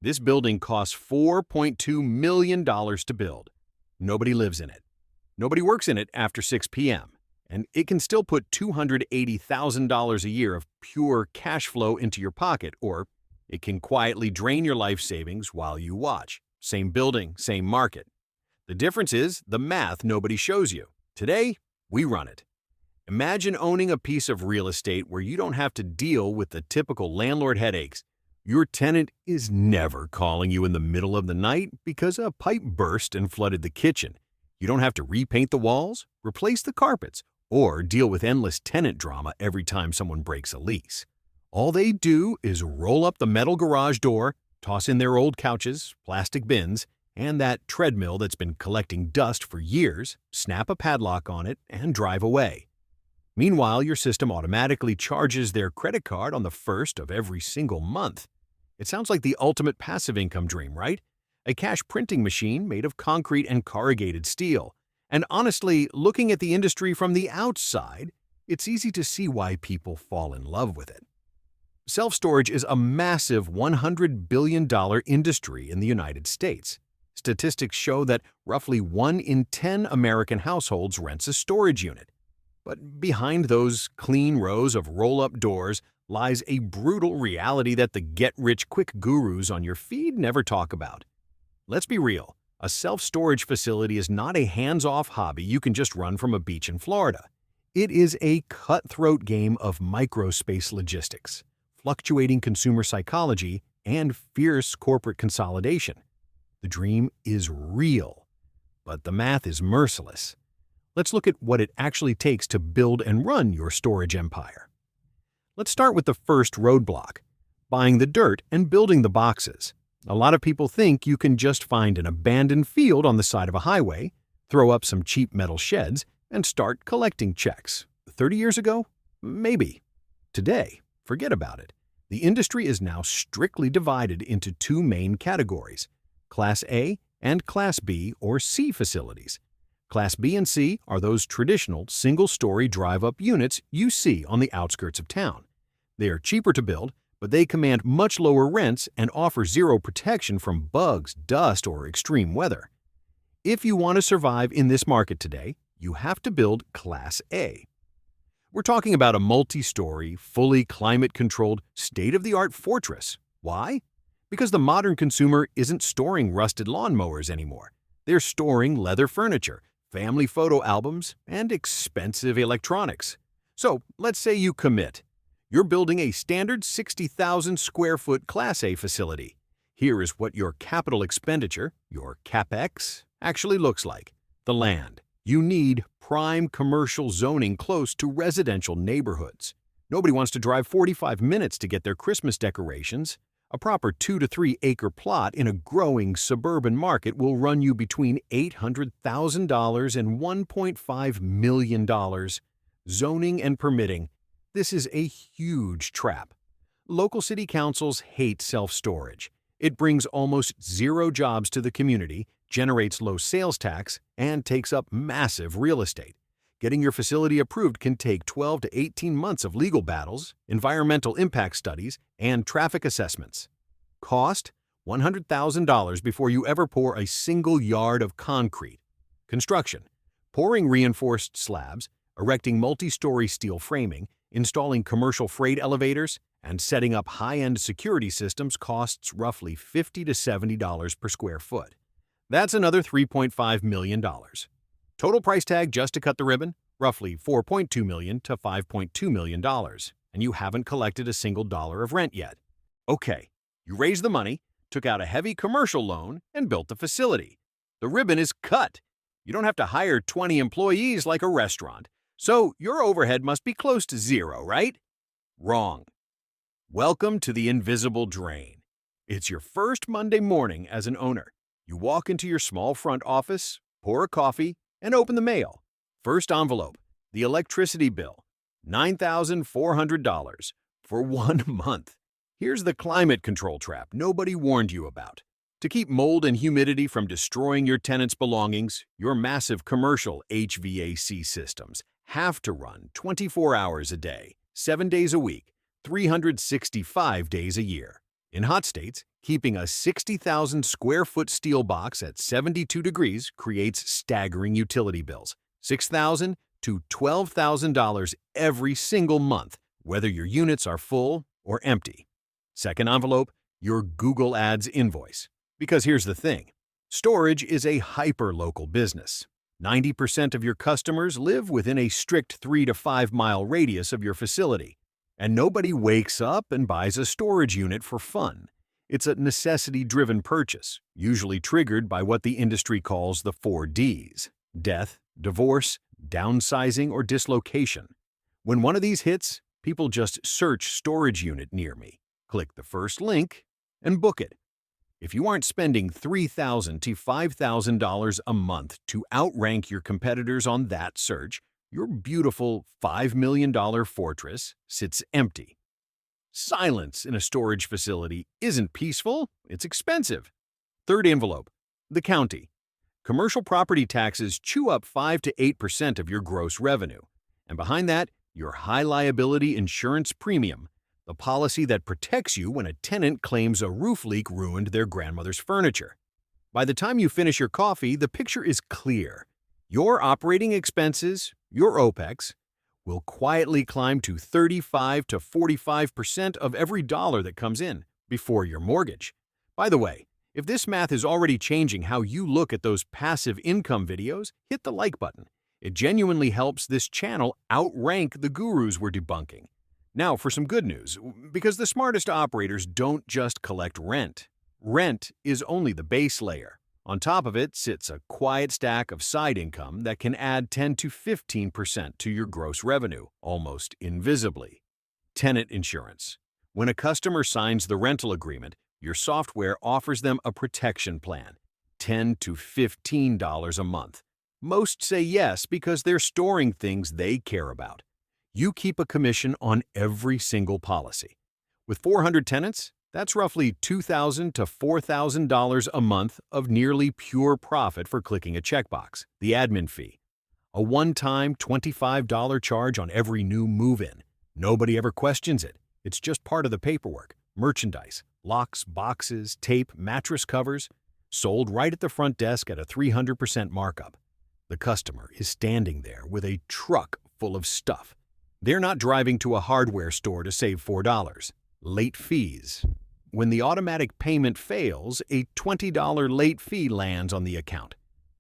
This building costs $4.2 million to build. Nobody lives in it. Nobody works in it after 6 p.m. And it can still put $280,000 a year of pure cash flow into your pocket, or it can quietly drain your life savings while you watch. Same building, same market. The difference is the math nobody shows you. Today, we run it. Imagine owning a piece of real estate where you don't have to deal with the typical landlord headaches. Your tenant is never calling you in the middle of the night because a pipe burst and flooded the kitchen. You don't have to repaint the walls, replace the carpets, or deal with endless tenant drama every time someone breaks a lease. All they do is roll up the metal garage door, toss in their old couches, plastic bins, and that treadmill that's been collecting dust for years, snap a padlock on it, and drive away. Meanwhile, your system automatically charges their credit card on the first of every single month. It sounds like the ultimate passive income dream, right? A cash printing machine made of concrete and corrugated steel. And honestly, looking at the industry from the outside, it's easy to see why people fall in love with it. Self-storage is a massive $100 billion industry in the United States. Statistics show that roughly 1 in 10 American households rents a storage unit. But behind those clean rows of roll-up doors lies a brutal reality that the get-rich-quick gurus on your feed never talk about. Let's be real, a self-storage facility is not a hands-off hobby you can just run from a beach in Florida. It is a cutthroat game of microspace logistics, fluctuating consumer psychology, and fierce corporate consolidation. The dream is real, but the math is merciless. Let's look at what it actually takes to build and run your storage empire. Let's start with the first roadblock, buying the dirt and building the boxes. A lot of people think you can just find an abandoned field on the side of a highway, throw up some cheap metal sheds, and start collecting checks. 30 years ago? Maybe. Today, forget about it. The industry is now strictly divided into two main categories: Class A and Class B or C facilities. Class B and C are those traditional single-story drive-up units you see on the outskirts of town. They are cheaper to build, but they command much lower rents and offer zero protection from bugs, dust, or extreme weather. If you want to survive in this market today, you have to build Class A. We're talking about a multi-story, fully climate-controlled, state-of-the-art fortress. Why? Because the modern consumer isn't storing rusted lawnmowers anymore. They're storing leather furniture, family photo albums, and expensive electronics. So let's say you commit. You're building a standard 60,000 square foot Class A facility. Here is what your capital expenditure, your CapEx, actually looks like. The land. You need prime commercial zoning close to residential neighborhoods. Nobody wants to drive 45 minutes to get their Christmas decorations. A proper 2 to 3 acre plot in a growing suburban market will run you between $800,000 and $1.5 million. Zoning and permitting. This is a huge trap. Local city councils hate self-storage. It brings almost zero jobs to the community, generates low sales tax, and takes up massive real estate. Getting your facility approved can take 12 to 18 months of legal battles, environmental impact studies, and traffic assessments. Cost: $100,000 before you ever pour a single yard of concrete. Construction: pouring reinforced slabs, erecting multi-story steel framing, installing commercial freight elevators, and setting up high-end security systems costs roughly $50 to $70 per square foot. That's another $3.5 million. Total price tag just to cut the ribbon? Roughly $4.2 million to $5.2 million, and you haven't collected a single dollar of rent yet. Okay, you raised the money, took out a heavy commercial loan, and built the facility. The ribbon is cut. You don't have to hire 20 employees like a restaurant, so your overhead must be close to zero, right? Wrong. Welcome to the invisible drain. It's your first Monday morning as an owner. You walk into your small front office, pour a coffee, and open the mail. First envelope, the electricity bill, $9,400 for 1 month. Here's the climate control trap nobody warned you about. To keep mold and humidity from destroying your tenants' belongings, your massive commercial HVAC systems have to run 24 hours a day, 7 days a week, 365 days a year. In hot states, keeping a 60,000 square foot steel box at 72 degrees creates staggering utility bills, $6,000 to $12,000 every single month, whether your units are full or empty. Second envelope, your Google Ads invoice. Because here's the thing, storage is a hyper-local business. 90% of your customers live within a strict 3 to 5 mile radius of your facility. And nobody wakes up and buys a storage unit for fun. It's a necessity-driven purchase, usually triggered by what the industry calls the 4 Ds: death, divorce, downsizing, or dislocation. When one of these hits, people just search storage unit near me, click the first link, and book it. If you aren't spending $3,000 to $5,000 a month to outrank your competitors on that search, your beautiful $5 million fortress sits empty. Silence in a storage facility isn't peaceful, it's expensive. Third envelope, the county. Commercial property taxes chew up 5 to 8% of your gross revenue. And behind that, your high liability insurance premium, the policy that protects you when a tenant claims a roof leak ruined their grandmother's furniture. By the time you finish your coffee, the picture is clear. Your operating expenses, your OPEX, will quietly climb to 35 to 45% of every dollar that comes in before your mortgage. By the way, if this math is already changing how you look at those passive income videos, hit the like button. It genuinely helps this channel outrank the gurus we're debunking. Now for some good news, because the smartest operators don't just collect rent. Rent is only the base layer. On top of it sits a quiet stack of side income that can add 10 to 15% to your gross revenue, almost invisibly. Tenant insurance. When a customer signs the rental agreement, your software offers them a protection plan, $10 to $15 a month. Most say yes because they're storing things they care about. You keep a commission on every single policy. With 400 tenants, that's roughly $2,000 to $4,000 a month of nearly pure profit for clicking a checkbox, the admin fee. A one-time $25 charge on every new move-in. Nobody ever questions it. It's just part of the paperwork. Merchandise, locks, boxes, tape, mattress covers, sold right at the front desk at a 300% markup. The customer is standing there with a truck full of stuff. They're not driving to a hardware store to save $4. Late fees. When the automatic payment fails, a $20 late fee lands on the account.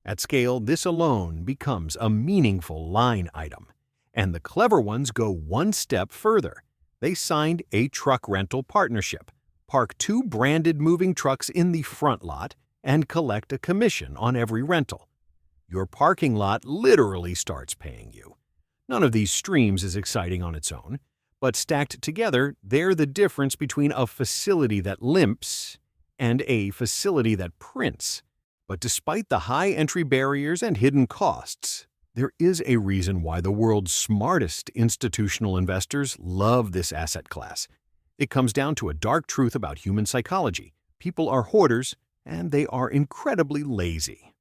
At scale, this alone becomes a meaningful line item. And the clever ones go one step further. They signed a truck rental partnership, park 2 branded moving trucks in the front lot, and collect a commission on every rental. Your parking lot literally starts paying you. None of these streams is exciting on its own, but stacked together, they're the difference between a facility that limps and a facility that prints. But despite the high entry barriers and hidden costs, there is a reason why the world's smartest institutional investors love this asset class. It comes down to a dark truth about human psychology. People are hoarders, and they are incredibly lazy.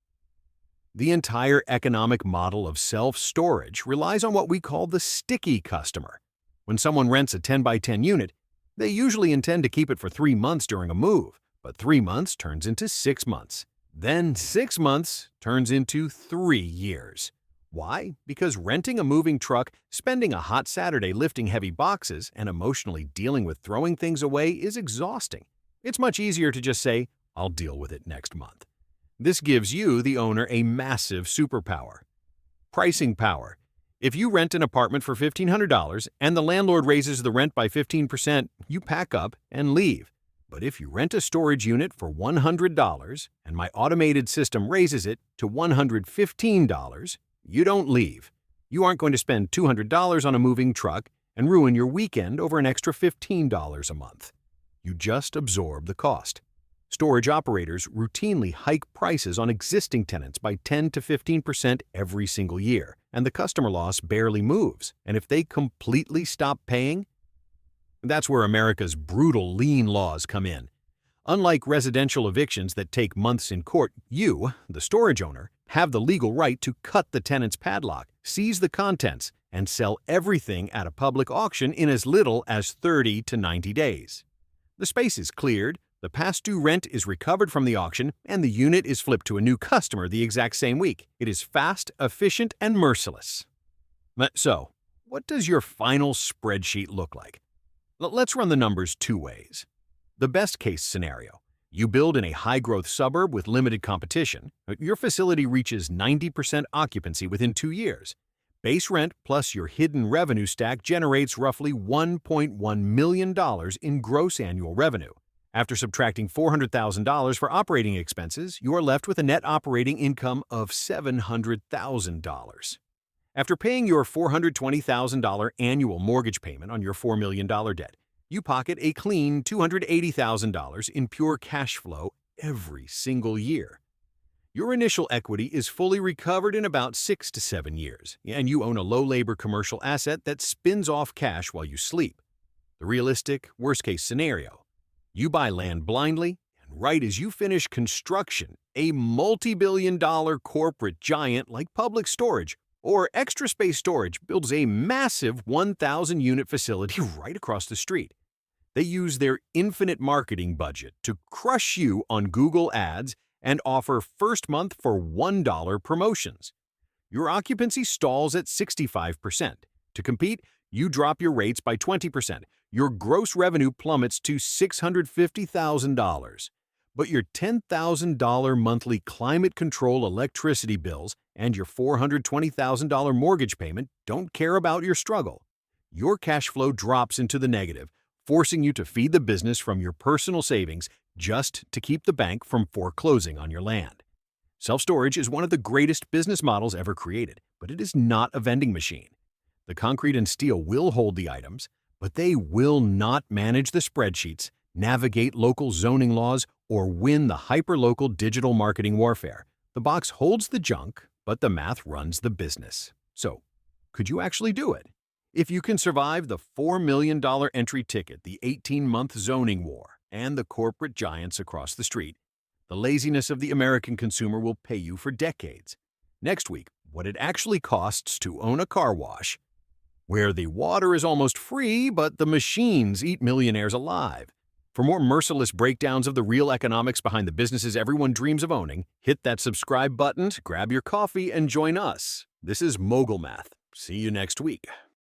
The entire economic model of self-storage relies on what we call the sticky customer. When someone rents a 10 by 10 unit, they usually intend to keep it for 3 months during a move, but 3 months turns into 6 months. Then 6 months turns into 3 years. Why? Because renting a moving truck, spending a hot Saturday lifting heavy boxes, and emotionally dealing with throwing things away is exhausting. It's much easier to just say, "I'll deal with it next month." This gives you, the owner, a massive superpower. Pricing power. If you rent an apartment for $1,500 and the landlord raises the rent by 15%, you pack up and leave. But if you rent a storage unit for $100 and my automated system raises it to $115, you don't leave. You aren't going to spend $200 on a moving truck and ruin your weekend over an extra $15 a month. You just absorb the cost. Storage operators routinely hike prices on existing tenants by 10 to 15% every single year, and the customer loss barely moves. And if they completely stop paying, that's where America's brutal lien laws come in. Unlike residential evictions that take months in court, you, the storage owner, have the legal right to cut the tenant's padlock, seize the contents, and sell everything at a public auction in as little as 30 to 90 days. The space is cleared, the past due rent is recovered from the auction, and the unit is flipped to a new customer the exact same week. It is fast, efficient, and merciless. So, what does your final spreadsheet look like? Let's run the numbers two ways. The best case scenario. You build in a high-growth suburb with limited competition. Your facility reaches 90% occupancy within 2 years. Base rent plus your hidden revenue stack generates roughly $1.1 million in gross annual revenue. After subtracting $400,000 for operating expenses, you are left with a net operating income of $700,000. After paying your $420,000 annual mortgage payment on your $4 million debt, you pocket a clean $280,000 in pure cash flow every single year. Your initial equity is fully recovered in about 6 to 7 years, and you own a low-labor commercial asset that spins off cash while you sleep. The realistic, worst-case scenario. You buy land blindly, and right as you finish construction, a multi-billion-dollar corporate giant like Public Storage or Extra Space Storage builds a massive 1,000-unit facility right across the street. They use their infinite marketing budget to crush you on Google Ads and offer first month for $1 promotions. Your occupancy stalls at 65%. To compete, you drop your rates by 20%. Your gross revenue plummets to $650,000. But your $10,000 monthly climate control electricity bills and your $420,000 mortgage payment don't care about your struggle. Your cash flow drops into the negative, forcing you to feed the business from your personal savings just to keep the bank from foreclosing on your land. Self-storage is one of the greatest business models ever created, but it is not a vending machine. The concrete and steel will hold the items, but they will not manage the spreadsheets, navigate local zoning laws, or win the hyperlocal digital marketing warfare. The box holds the junk, but the math runs the business. So, could you actually do it? If you can survive the $4 million entry ticket, the 18-month zoning war, and the corporate giants across the street, the laziness of the American consumer will pay you for decades. Next week, what it actually costs to own a car wash, where the water is almost free, but the machines eat millionaires alive. For more merciless breakdowns of the real economics behind the businesses everyone dreams of owning, hit that subscribe button, grab your coffee, and join us. This is Mogul Math. See you next week.